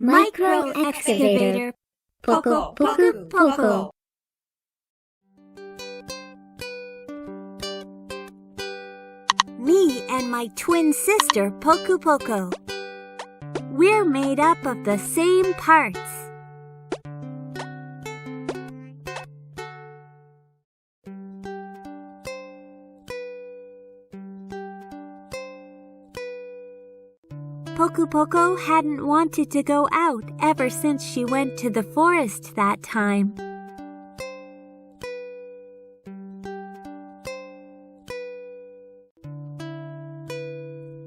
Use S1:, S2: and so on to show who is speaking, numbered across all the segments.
S1: Micro excavator. Poco Poku Poco.
S2: Me and my twin sister, Poku Poku. We're made up of the same parts. Poku Poku hadn't wanted to go out ever since she went to the forest that time.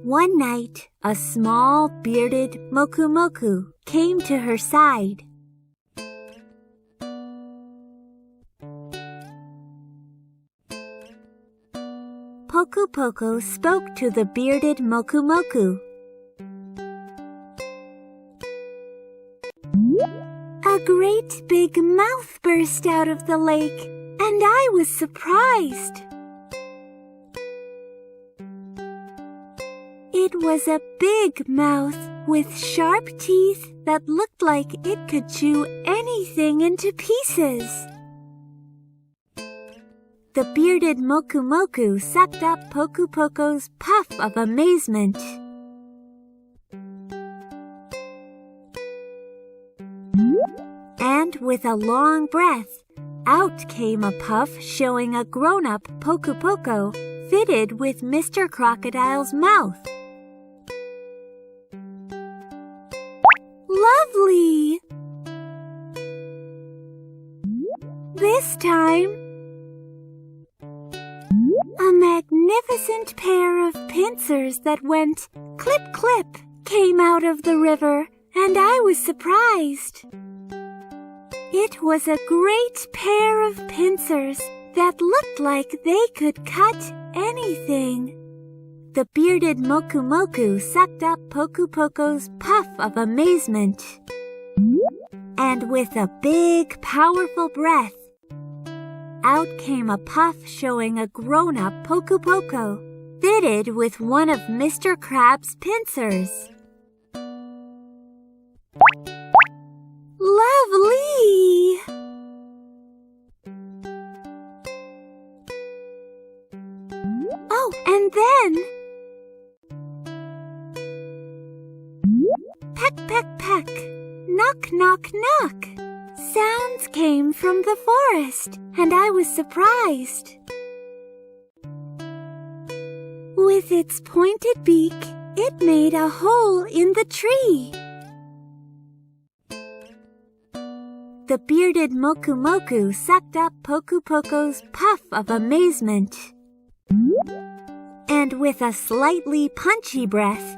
S2: One night, a small, bearded Mokumoku came to her side. Poku Poku spoke to the bearded Mokumoku. A great big mouth burst out of the lake, and I was surprised. It was a big mouth with sharp teeth that looked like it could chew anything into pieces. The bearded Mokumoku sucked up Poku Poku's puff of amazement. And with a long breath, out came a puff showing a grown-up Poku Poku fitted with Mr. Crocodile's mouth. Lovely! This time, a magnificent pair of pincers that went clip-clip came out of the river, and I was surprised. It was a great pair of pincers that looked like they could cut anything. The bearded Mokumoku sucked up Poku Poku's puff of amazement. And with a big, powerful breath, out came a puff showing a grown-up Poku Poku, fitted with one of Mr. Crab's pincers. Lovely! Oh, and then... Peck, peck, peck. Knock, knock, knock. Sounds came from the forest, and I was surprised. With its pointed beak, it made a hole in the tree. The bearded Mokumoku sucked up Poku Poku's puff of amazement. And with a slightly punchy breath,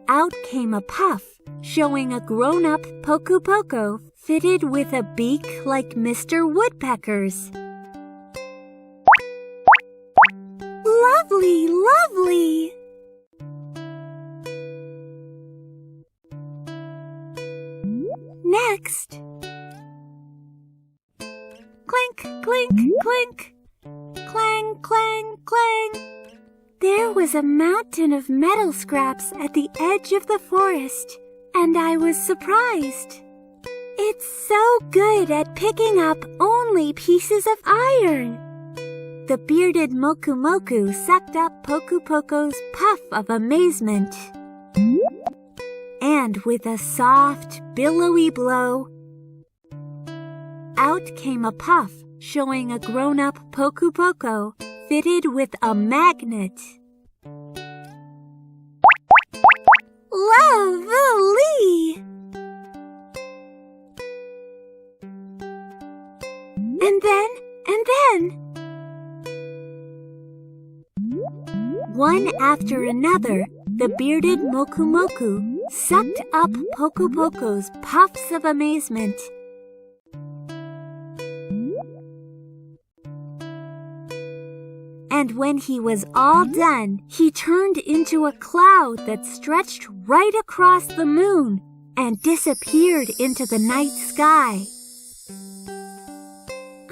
S2: out came a puff showing a grown-up Poku Poku fitted with a beak like Mr. Woodpecker's. Lovely, lovely! Next, clink, clink, clink, clang, clang, clang. There was a mountain of metal scraps at the edge of the forest, and I was surprised. It's so good at picking up only pieces of iron. The bearded Mokumoku sucked up Poku Poku's puff of amazement. And with a soft, billowy blow, out came a puff showing a grown-up Poku Poku fitted with a magnet. Lovely! And then, one after another, the bearded Mokumoku sucked up Poku Poku's puffs of amazement. And when he was all done, he turned into a cloud that stretched right across the moon and disappeared into the night sky.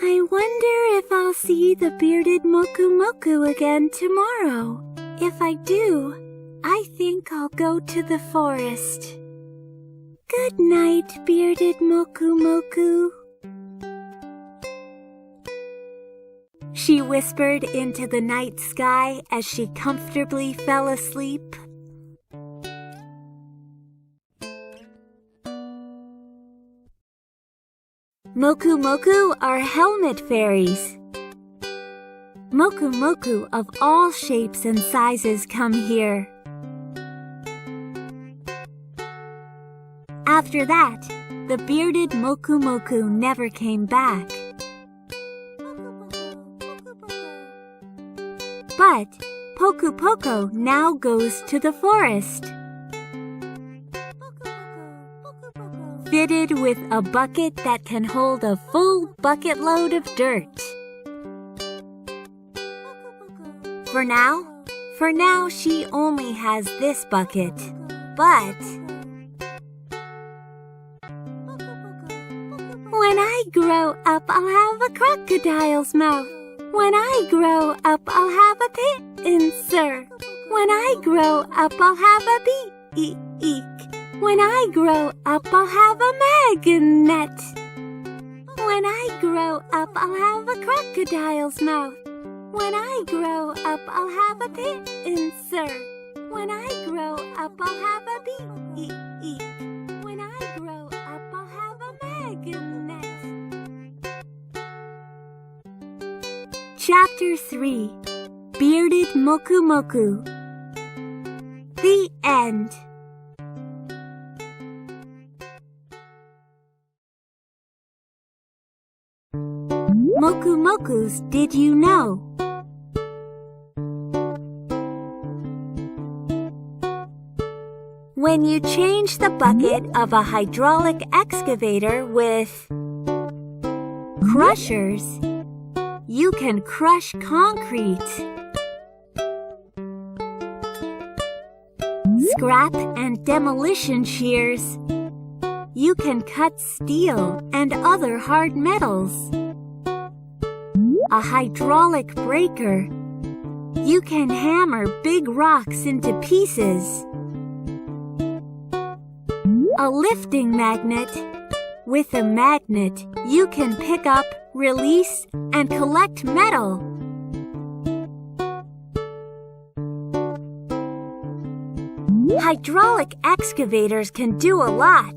S2: I wonder if I'll see the bearded Mokumoku again tomorrow. If I do, I think I'll go to the forest. Good night, bearded Mokumoku. She whispered into the night sky as she comfortably fell asleep. Mokumoku are helmet fairies. Mokumoku of all shapes and sizes come here. After that, the bearded Mokumoku never came back. But Poku Poko now goes to the forest, fitted with a bucket that can hold a full bucket load of dirt. For now she only has this bucket, but when I grow up, I'll have a crocodile's mouth. When I grow up, I'll have a pincer. When I grow up, I'll have a beak. When I grow up, I'll have a magnet. When I grow up, I'll have a crocodile's mouth. When I grow up, I'll have a pincer. When I grow up, I'll have a beak. When I grow up, I'll have a magnet. Chapter 3. Bearded Mokumoku. The end. Mokumoku's Did You Know? When you change the bucket of a hydraulic excavator with crushers, you can crush concrete, scrap and demolition shears. You can cut steel and other hard metals. A hydraulic breaker. You can hammer big rocks into pieces. A lifting magnet. With a magnet, you can pick up, release, and collect metal. Hydraulic excavators can do a lot.